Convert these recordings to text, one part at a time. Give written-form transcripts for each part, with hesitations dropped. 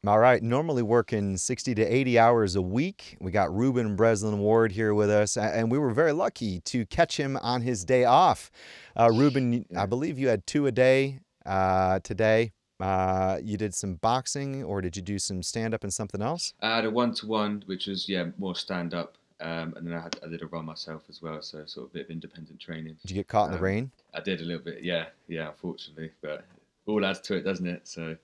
All right, normally working 60 to 80 hours a week. We got Reuben and Breslin Ward here with us, and we were very lucky to catch him on his day off. Reuben, I Yeah. believe you had two a day today. You did some boxing, or did you do some stand-up and something else? I had a one-to-one, which was more stand up, and then I did a run myself as well, so sort of a bit of independent training. Did you get caught in the Um, rain? I did a little bit, yeah, unfortunately, but all adds to it, doesn't it? So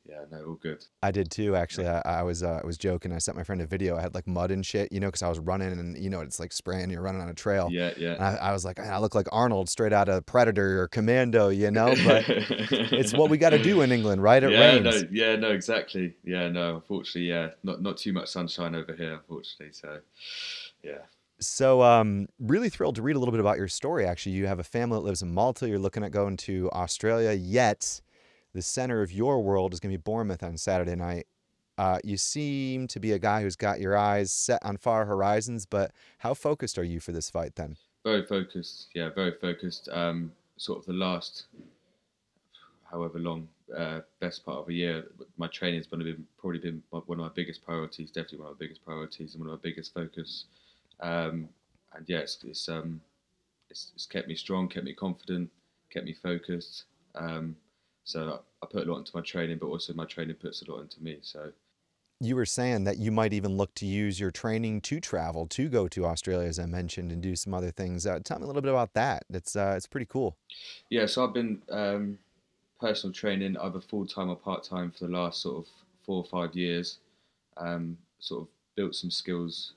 yeah, no, all good. I did too, Yeah, actually. I was joking. I sent my friend a video. I had like mud and shit, because I was running and it's like spraying. You're running on a trail, yeah, yeah. and I was like, I look like Arnold straight out of Predator or Commando. But it's what we got to do in England, right? It Yeah, rains. no, yeah, no, exactly. Yeah, no, unfortunately, yeah, not too much sunshine over here, unfortunately. So yeah, So, really thrilled to read a little bit about your story. Actually, you have a family that lives in Malta. You're looking at going to Australia, yet the center of your world is going to be Bournemouth on Saturday night. You seem to be a guy who's got your eyes set on far horizons, but how focused are you for this fight then? very focused. Yeah, very focused. Sort of the last however long, best part of a year, my training is going to be probably been one of my biggest priorities. Definitely one of my biggest priorities and one of my biggest focus. And yeah, it's kept me strong, kept me confident, kept me focused. So I put a lot into my training, but also my training puts a lot into me. So You were saying that you might even look to use your training to travel, to go to Australia, as I mentioned, and do some other things. Tell me a little bit about that. It's pretty cool. yeah, so I've been personal training either full time or part time for the last sort of 4 or 5 years. Sort of built some skills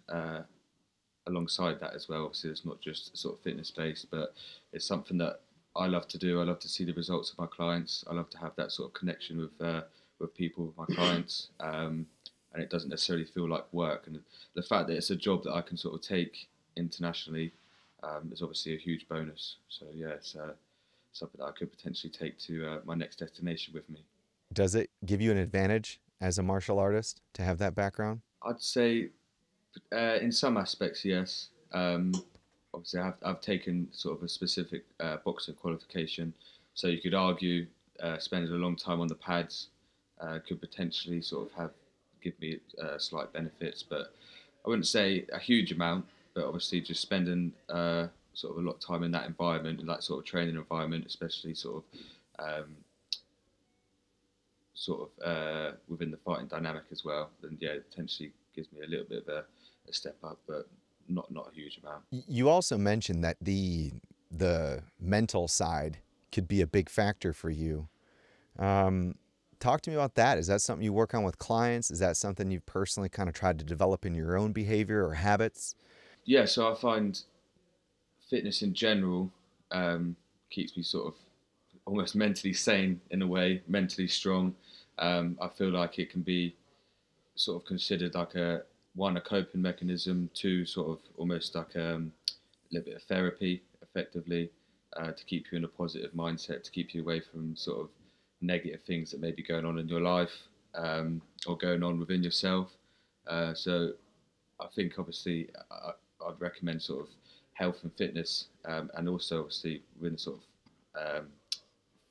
alongside that as well. Obviously, it's not just sort of fitness based, but it's something that I love to do. I love to see the results of my clients. I love to have that sort of connection with people, with my clients, and it doesn't necessarily feel like work. And the fact that it's a job that I can sort of take internationally is obviously a huge bonus. So yeah, it's something that I could potentially take to my next destination with me. Does it give you an advantage as a martial artist to have that background? I'd say in some aspects, yes. Obviously, I've taken sort of a specific boxing qualification, so you could argue spending a long time on the pads could potentially sort of have give me slight benefits, but I wouldn't say a huge amount. But obviously, just spending sort of a lot of time in that environment, in that sort of training environment, especially within the fighting dynamic as well, then yeah, it potentially gives me a little bit of a step up, but not a huge amount. You also mentioned that the mental side could be a big factor for you. Um, Talk to me about that. Is that something you work on with clients? Is that something you've personally kind of tried to develop in your own behavior or habits? Yeah, so I find fitness in general keeps me sort of almost mentally sane in a way, mentally strong. I feel like it can be sort of considered like a coping mechanism, two sort of almost like a little bit of therapy, effectively, to keep you in a positive mindset, to keep you away from sort of negative things that may be going on in your life or going on within yourself. So I think obviously I'd recommend sort of health and fitness, and also obviously within the sort of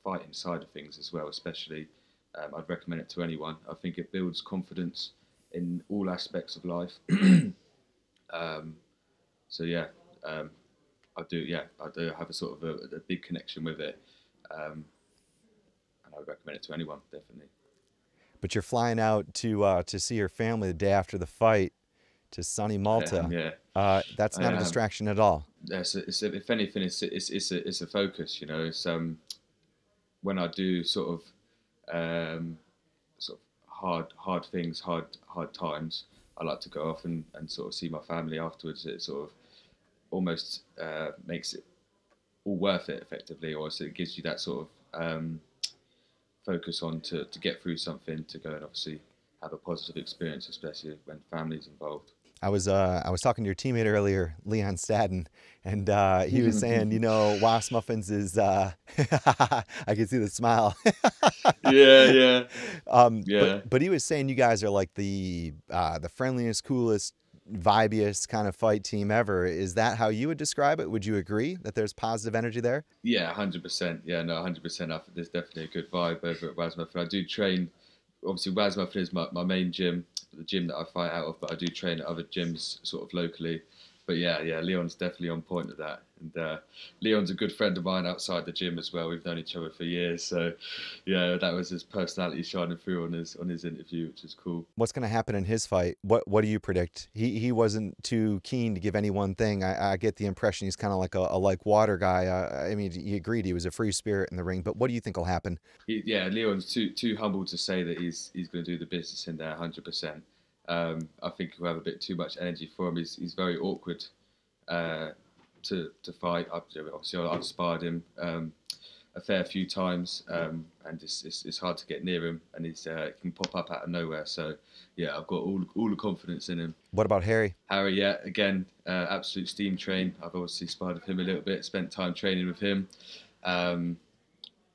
fighting side of things as well, especially. I'd recommend it to anyone. I think it builds confidence in all aspects of life. um, so yeah, um, I do. Yeah, I do have a sort of a big connection with it, um, and I would recommend it to anyone, definitely. But you're flying out to see your family the day after the fight to sunny I am, Malta. yeah, That's I not a am. distraction at all. If anything, it's a focus. You know, it's when I do sort of hard things, hard times. I like to go off and sort of see my family afterwards. It sort of almost makes it all worth it effectively, or so it gives you that sort of focus on to get through something, to go and obviously have a positive experience, especially when family's involved. I was talking to your teammate earlier, Leon Staden, and he was saying, Wasp Muffins is I can see the smile. Yeah, yeah, But yeah. he was saying you guys are like the friendliest, coolest, vibiest kind of fight team ever. Is that how you would describe it? Would you agree that there's positive energy there? Yeah, 100%. Yeah, no, 100%. There's definitely a good vibe over at Wasmuth. And I do train obviously Waz Muffin is my main gym, the gym that I fight out of, but I do train at other gyms sort of locally. But yeah, Leon's definitely on point with that. And Leon's a good friend of mine outside the gym as well. We've known each other for years, so yeah, that was his personality shining through on his interview, which is cool. What's going to happen in his fight? What do you predict? He wasn't too keen to give any one thing. I get the impression he's kind of like a like water guy. I mean, he agreed he was a free spirit in the ring, but what do you think will happen? Yeah, Leon's too humble to say that he's going to do the business in there 100%. I think he'll have a bit too much energy for him. He's very awkward to fight. Obviously, I've sparred him a fair few times, and it's hard to get near him, and he can pop up out of nowhere. So yeah, I've got all the confidence in him. What about Harry? Harry, yeah, again, absolute steam train. I've obviously sparred with him a little bit, spent time training with him.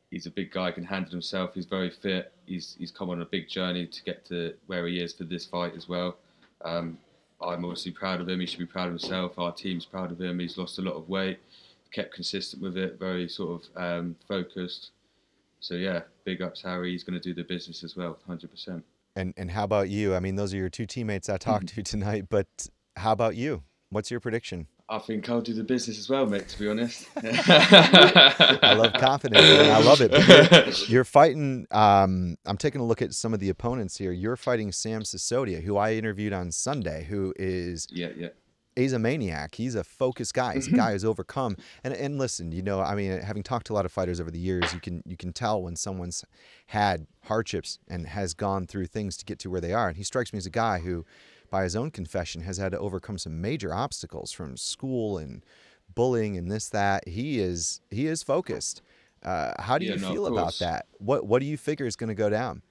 He's a big guy, can handle himself. He's very fit. He's come on a big journey to get to where he is for this fight as well. I'm obviously proud of him. He should be proud of himself. Our team's proud of him. He's lost a lot of weight, kept consistent with it, very sort of focused. So yeah, big ups Harry. He's going to do the business as well, 100%. And how about you? I mean, those are your two teammates I talked to tonight, but how about you? What's your prediction? I think I'll do the business as well, mate, to be honest. I love confidence, and I love it. But you're fighting, I'm taking a look at some of the opponents here. You're fighting Sam Sisodia, who I interviewed on Sunday, who is... Yeah. He's a maniac. He's a focused guy. He's a guy who's overcome. And listen, you know, I mean, having talked to a lot of fighters over the years, you can tell when someone's had hardships and has gone through things to get to where they are. And he strikes me as a guy who, by his own confession, has had to overcome some major obstacles from school and bullying and this, that. He is focused. How do you feel about that? What do you figure is going to go down?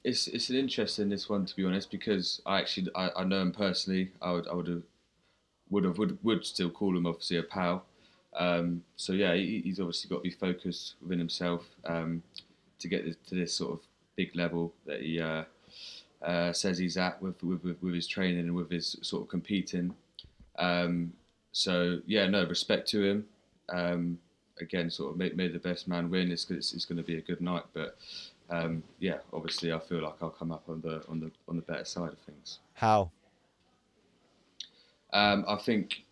It's an interesting this one, to be honest, because I know him personally. I would still call him obviously a pal. So yeah, he's obviously got to be focused within himself to get to this sort of big level that he says he's at with his training and with his sort of competing. So yeah, no, respect to him. Again, sort of may the best man win. It's going to be a good night, but yeah, obviously I feel like I'll come up on the better side of things. How? I think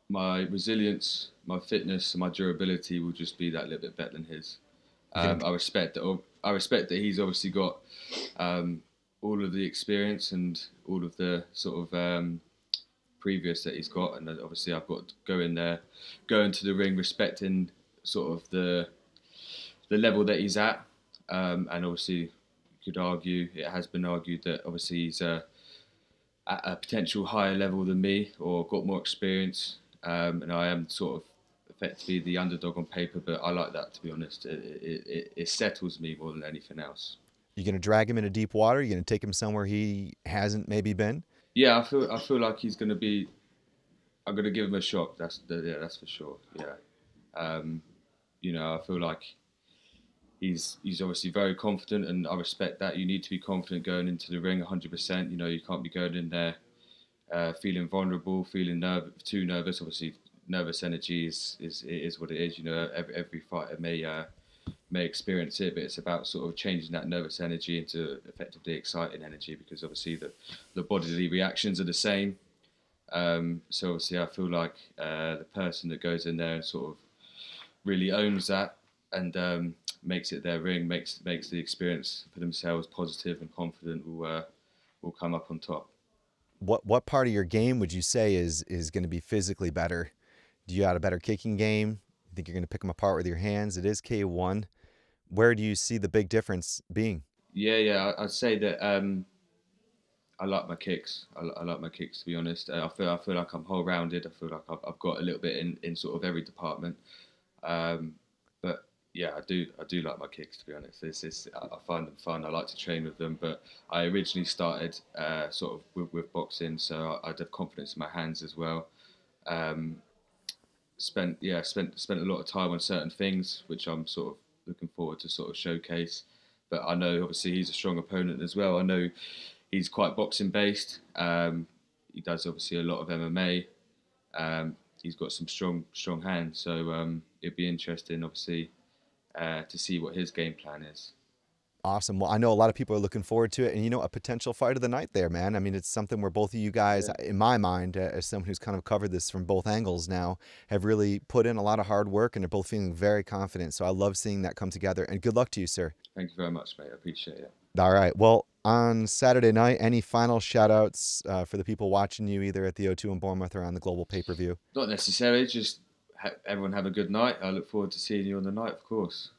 my resilience, my fitness, and my durability will just be that little bit better than his. I respect that he's obviously got all of the experience and all of the sort of previous that he's got, and obviously I've got to go in there, go into the ring, respecting sort of the level that he's at, and obviously you could argue, it has been argued that obviously he's at a potential higher level than me or got more experience, and I am sort of effectively the underdog on paper, but I like that, to be honest. It settles me more than anything else. You're going to drag him into deep water? You're going to take him somewhere he hasn't maybe been? Yeah, I feel like he's going to be. I'm going to give him a shot. That's for sure. Yeah, you know, I feel like he's obviously very confident, and I respect that. You need to be confident going into the ring, 100%. You know, you can't be going in there feeling vulnerable, feeling too nervous. Obviously, nervous energy is what it is. You know, every fighter may experience it, but it's about sort of changing that nervous energy into effectively exciting energy, because obviously the bodily reactions are the same. So obviously I feel like the person that goes in there and sort of really owns that and makes it their ring, makes the experience for themselves positive and confident will come up on top. What part of your game would you say is going to be physically better? Do you have a better kicking game? You think you're going to pick them apart with your hands? It is K1. Where do you see the big difference being? Yeah, I'd say that I like my kicks. I like my kicks, to be honest. I feel like I'm whole rounded. I feel like I've got a little bit in sort of every department. But yeah, I do like my kicks, to be honest. I find them fun. I like to train with them. But I originally started sort of with boxing, so I'd have confidence in my hands as well. Spent a lot of time on certain things, which I'm sort of looking forward to sort of showcase. But I know obviously he's a strong opponent as well. I know he's quite boxing based. He does obviously a lot of MMA. He's got some strong hands. So it'd be interesting, obviously, to see what his game plan is. Awesome. Well, I know a lot of people are looking forward to it, and a potential fight of the night there, man. I mean, it's something where both of you guys, Yeah, in my mind, as someone who's kind of covered this from both angles now, have really put in a lot of hard work, and are both feeling very confident. So I love seeing that come together. And good luck to you, sir. thank you very much, mate. I appreciate it. All right. Well, on Saturday night, any final shout outs for the people watching you either at the O2 in Bournemouth or on the global pay per view? Not necessarily, just everyone have a good night. I look forward to seeing you on the night, of course.